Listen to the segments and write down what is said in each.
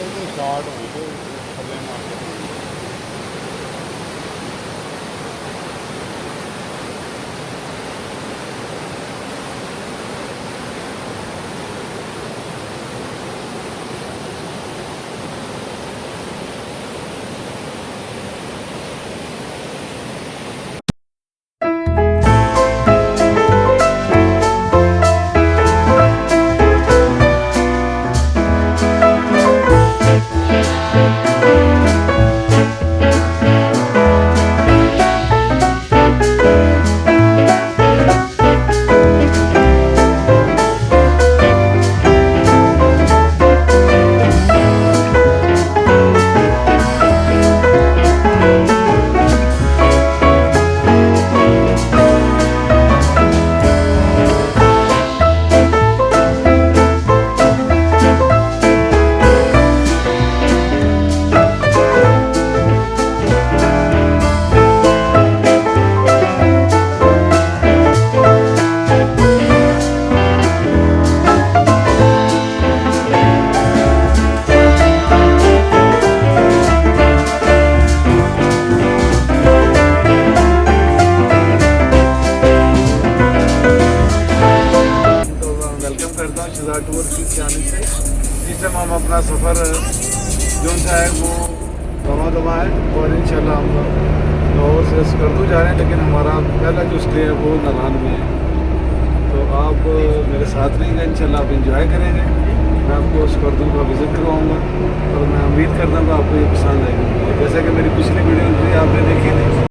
Start हो गई थले मार्केट शहजाद टूर की जाने से इस टाइम हम अपना सफ़र जो सा है वो दवा है और इंशाल्लाह हम लाहौर से स्कर्दू जा रहे हैं, लेकिन हमारा पहला जो स्टे है वो नारान में है। तो आप मेरे साथ रहेंगे, इंशाल्लाह आप इंजॉय करेंगे। मैं आपको स्कर्दू का विज़िट करवाऊँगा और मैं उम्मीद करता हूँ कि आपको ये पसंद आएगी, जैसे कि मेरी पिछली वीडियो थी आपने देखी थी।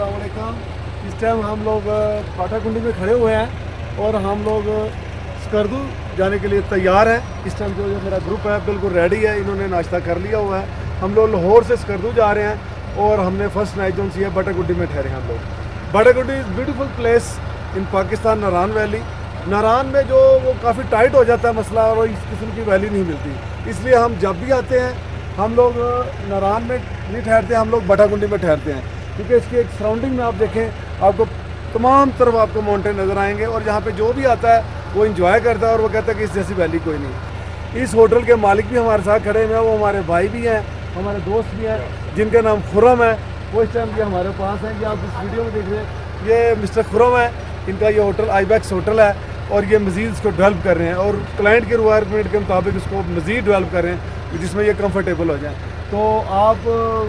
अस्सलाम वालेकुम। इस टाइम हम लोग पाटाकुंडी में खड़े हुए हैं और हम लोग स्कर्दू जाने के लिए तैयार हैं। इस टाइम जो मेरा ग्रुप है बिल्कुल रेडी है, इन्होंने नाश्ता कर लिया हुआ है। हम लोग लाहौर से स्कर्दू जा रहे हैं और हमने फर्स्ट नाइट जो सी है बाटाकुंडी में ठहरे हम लोग। Batakundi is beautiful place in Pakistan, Naran valley. Naran में जो वो काफ़ी टाइट हो जाता है मसला और इस किस्म की वैली नहीं मिलती, इसलिए हम जब भी आते हैं हम लोग नारान में नहीं ठहरते, हम लोग बाटाकुंडी में ठहरते हैं, क्योंकि इसकी एक सराउंडिंग में आप देखें आपको तमाम तरफ आपको माउंटेन नज़र आएंगे और यहाँ पे जो भी आता है वो इंजॉय करता है और वो कहता है कि इस जैसी वैली कोई नहीं। इस होटल के मालिक भी हमारे साथ खड़े हुए हैं, वो हमारे भाई भी हैं, हमारे दोस्त भी हैं, जिनका नाम खुरम है। वो इस टाइम ये हमारे पास हैं, ये आप इस वीडियो में देख रहे हैं, ये मिस्टर खुरम है। इनका ये होटल आईबैक्स होटल है और ये मज़ीद इसको डेवलप कर रहे हैं और क्लाइंट के रिक्वायरमेंट के मुताबिक इसको मज़ीद डेवलप कर रहे हैं जिसमें ये कंफर्टेबल हो जाए। तो आप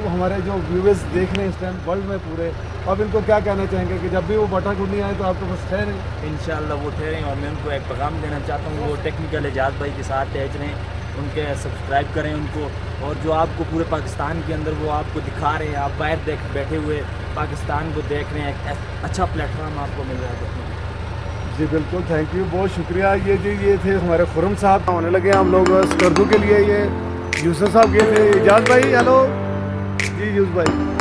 हमारे जो व्यूअर्स देख रहे हैं इस टाइम वर्ल्ड में पूरे, अब इनको क्या कहना चाहेंगे कि जब भी वो बाटाकुंडी आए तो आपके पास ठहरें? इंशाल्लाह वो ठहरें और मैं उनको एक पैगाम देना चाहता हूँ, वो टेक्निकल एजाज भाई के साथ टच रहें, उनके सब्सक्राइब करें उनको, और जो आपको पूरे पाकिस्तान के अंदर वो आपको दिखा रहे हैं, आप बाहर बैठे हुए पाकिस्तान को देख रहे हैं, एक अच्छा प्लेटफॉर्म आपको मिल रहा है देखने को। जी बिल्कुल, थैंक यू, बहुत शुक्रिया। ये थे हमारे खुरम साहब। होने लगे हम लोग स्कर्दू के लिए। ये यूसुफ साहब गए थे। एजाज भाई हेलो जी, यूसुफ भाई।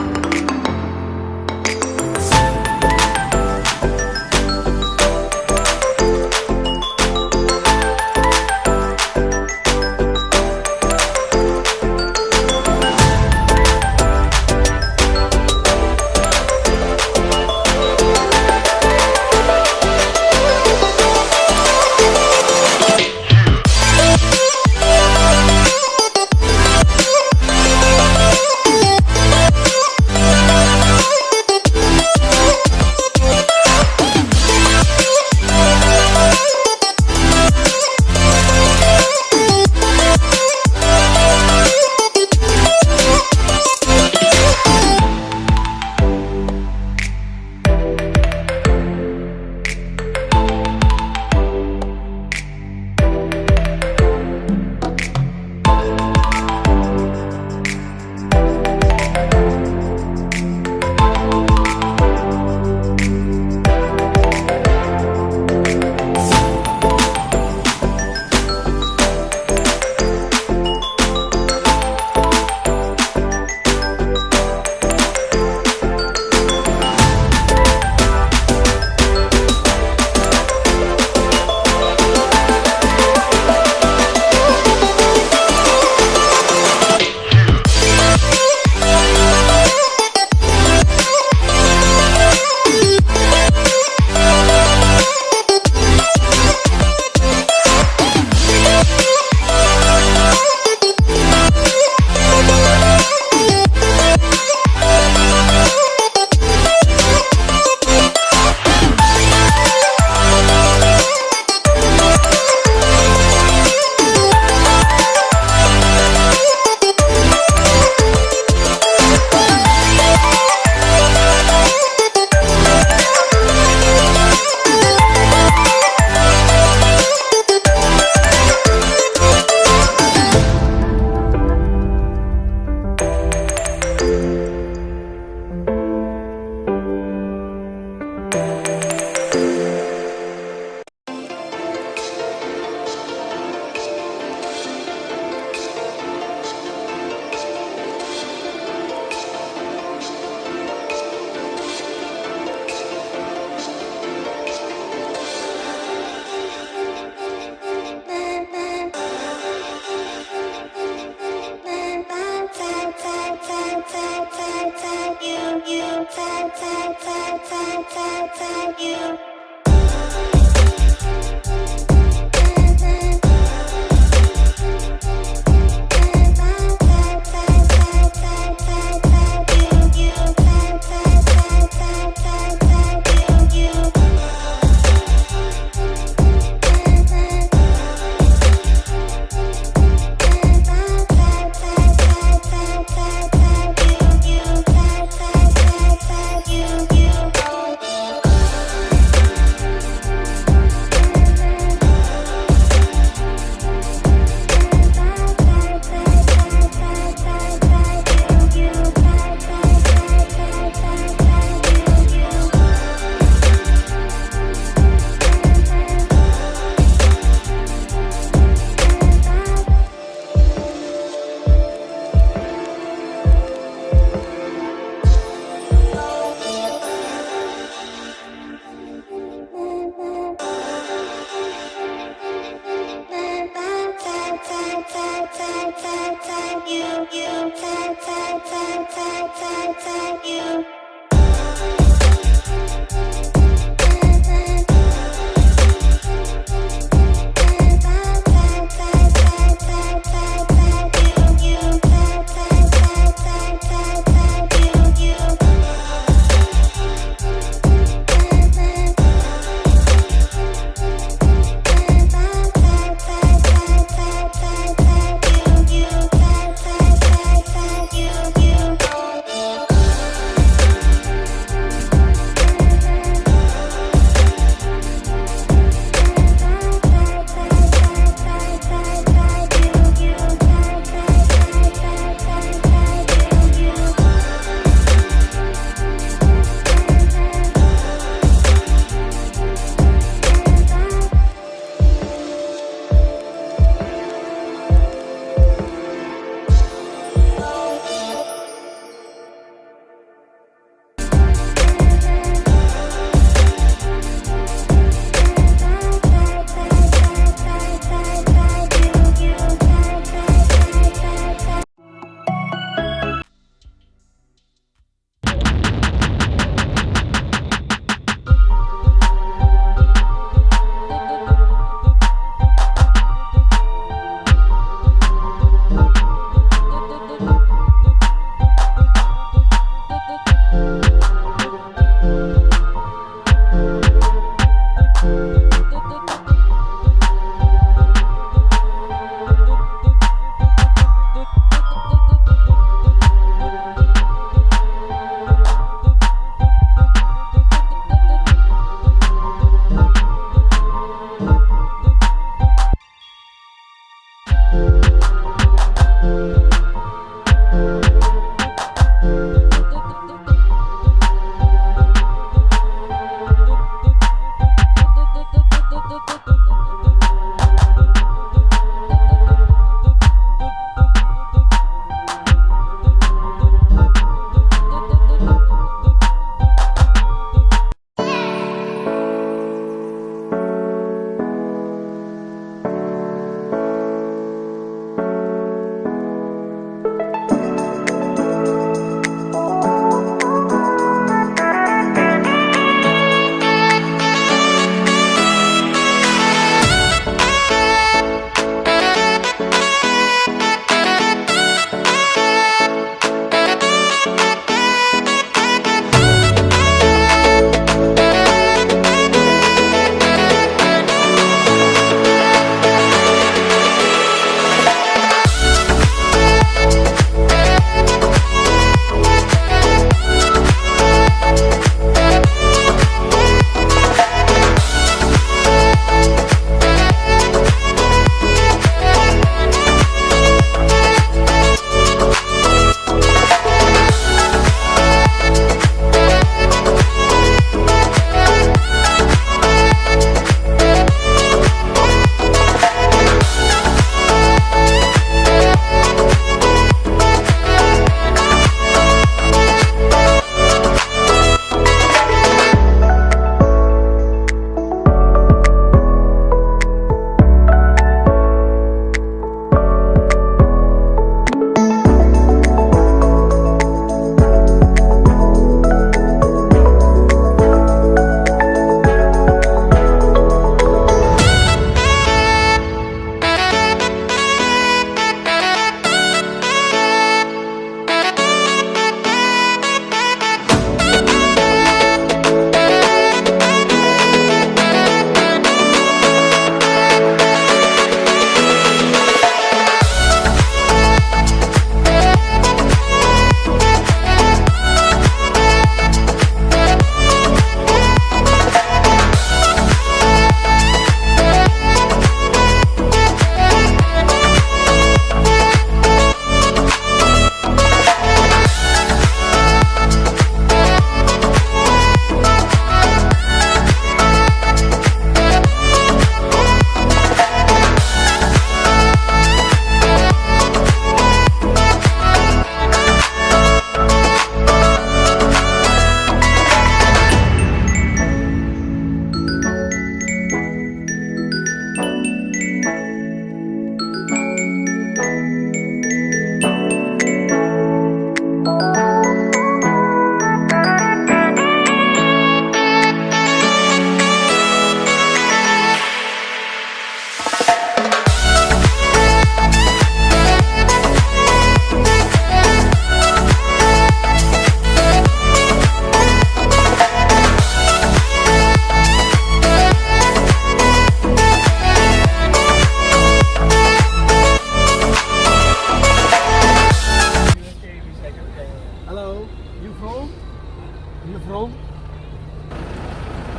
from?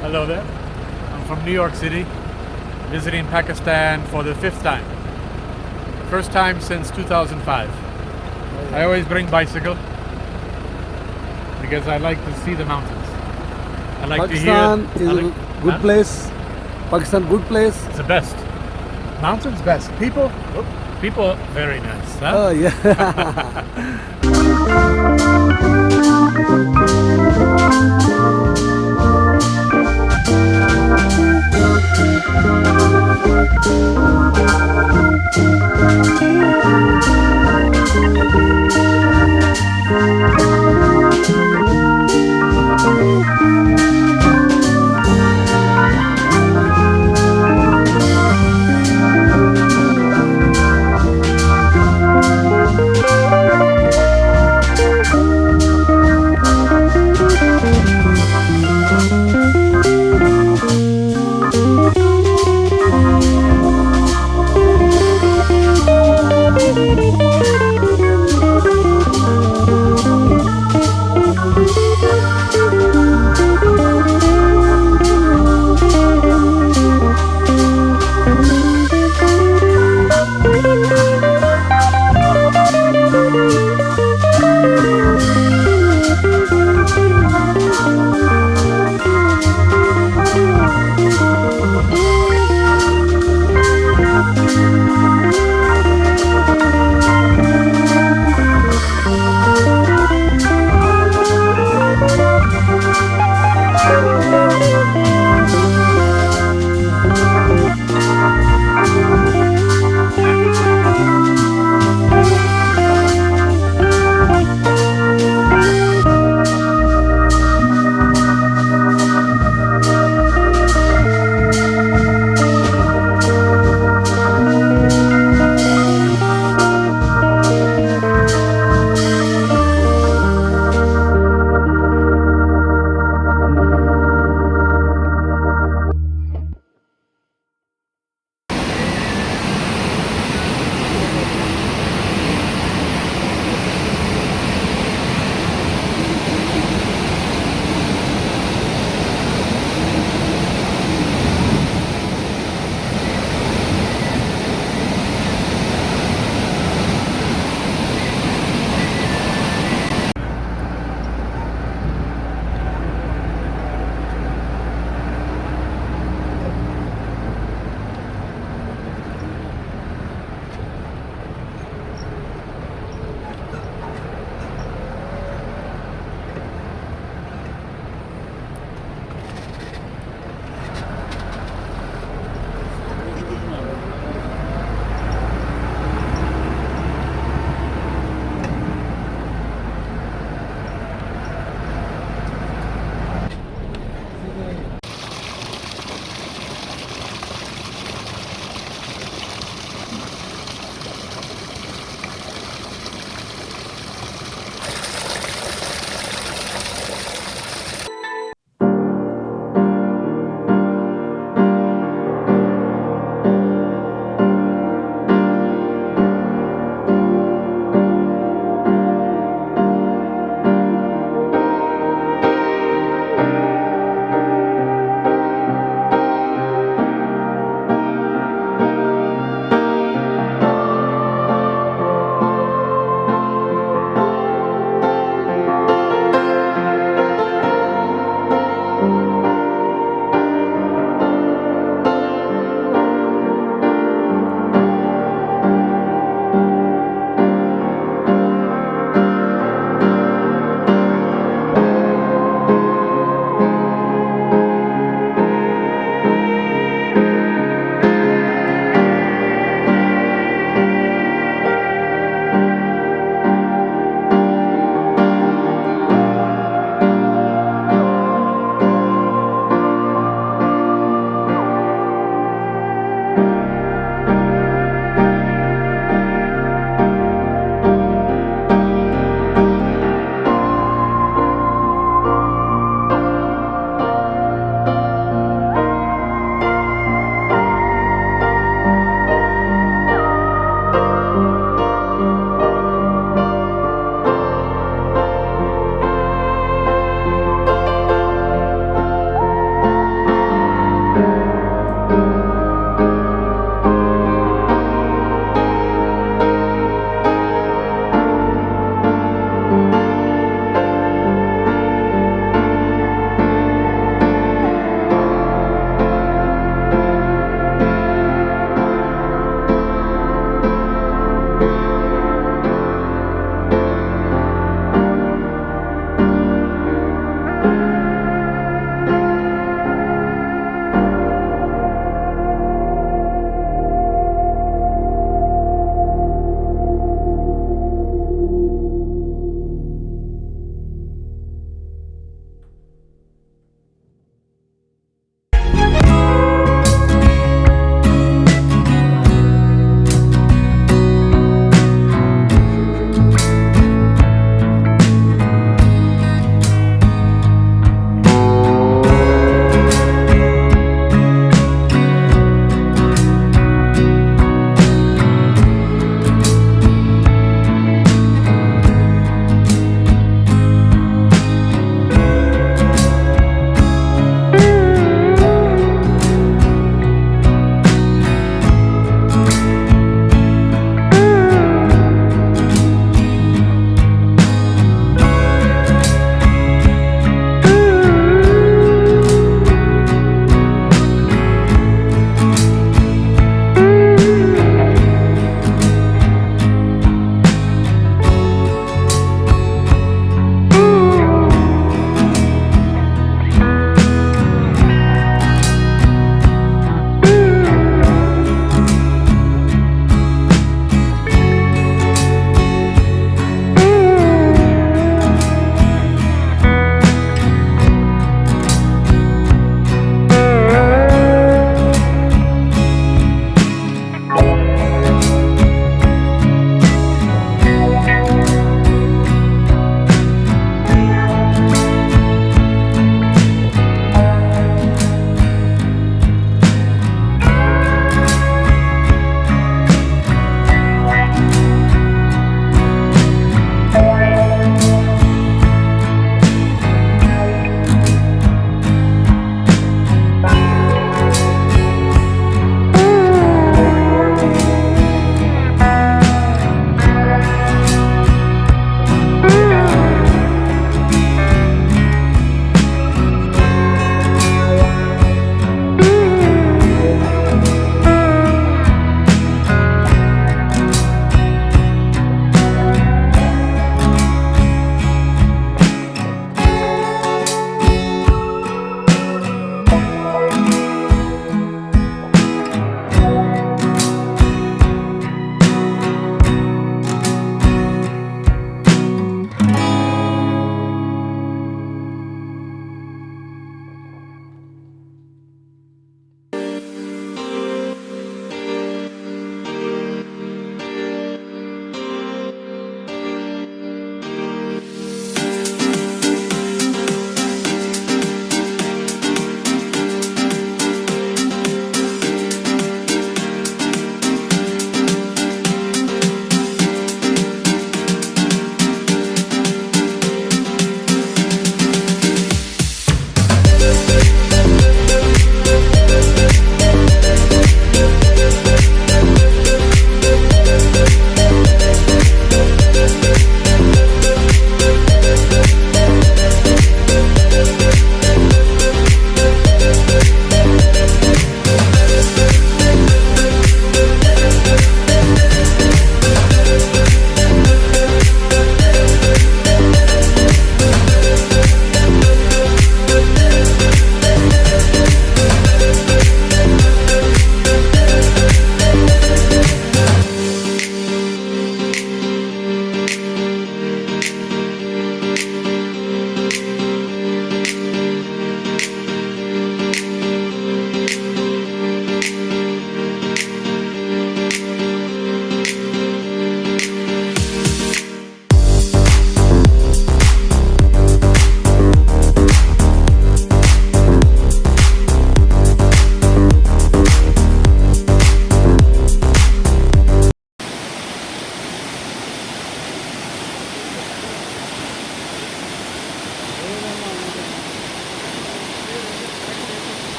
Hello there. I'm from New York City, visiting Pakistan for the 5th time. First time since 2005. I always bring bicycle because I like to see the mountains. I like Pakistan to hear. is a good place. Pakistan, good place. It's the best. Mountains best. People very nice. Huh? Oh yeah.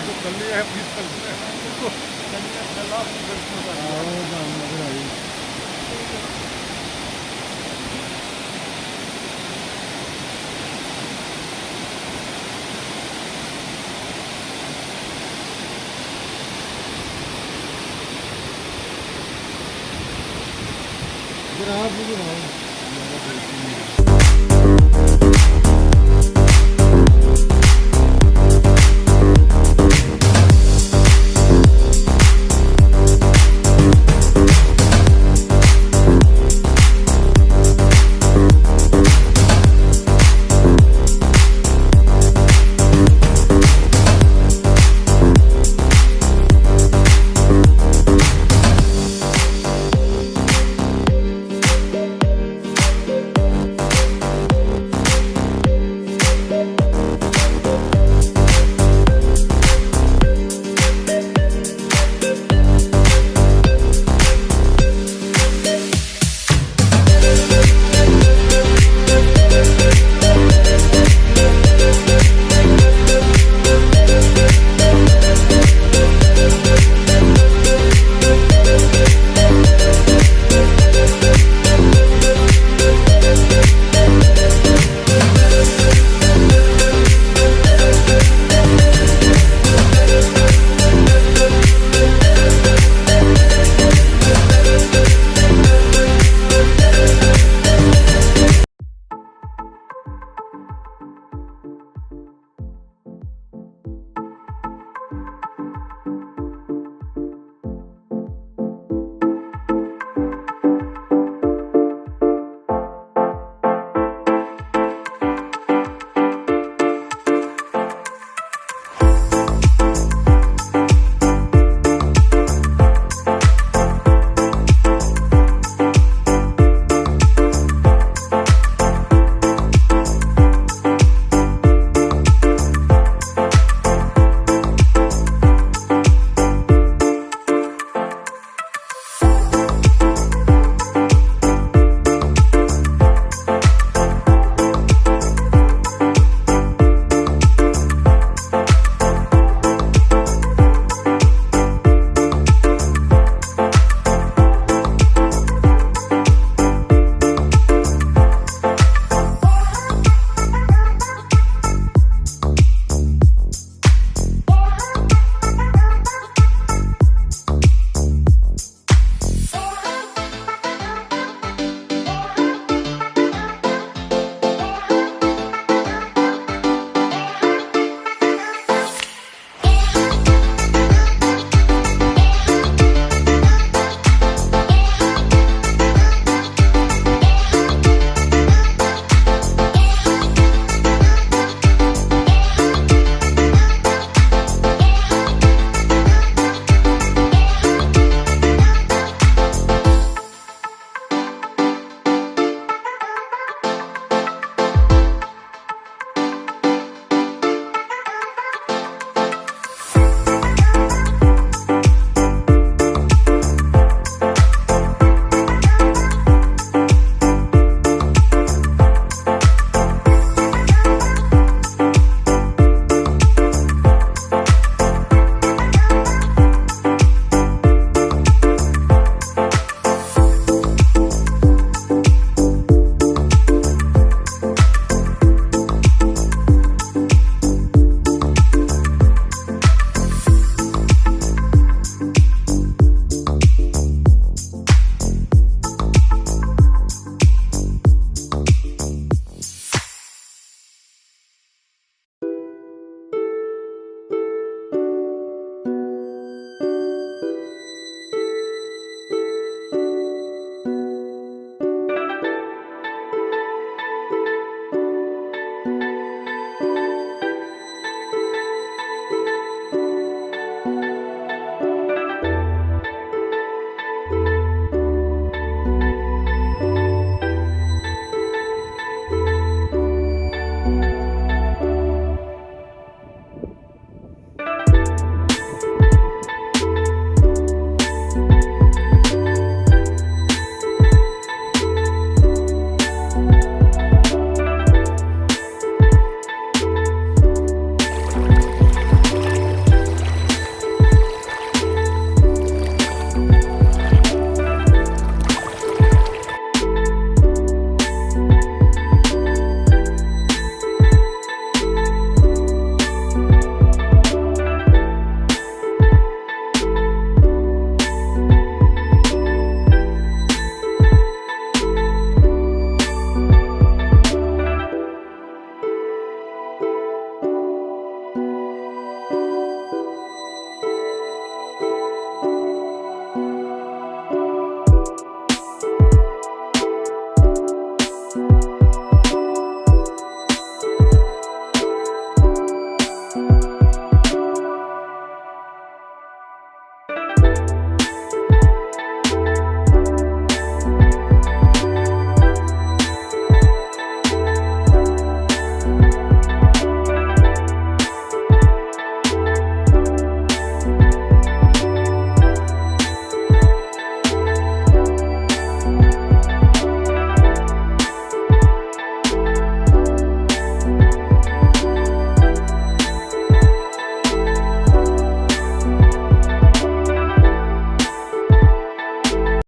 तो कल ही है please कल आप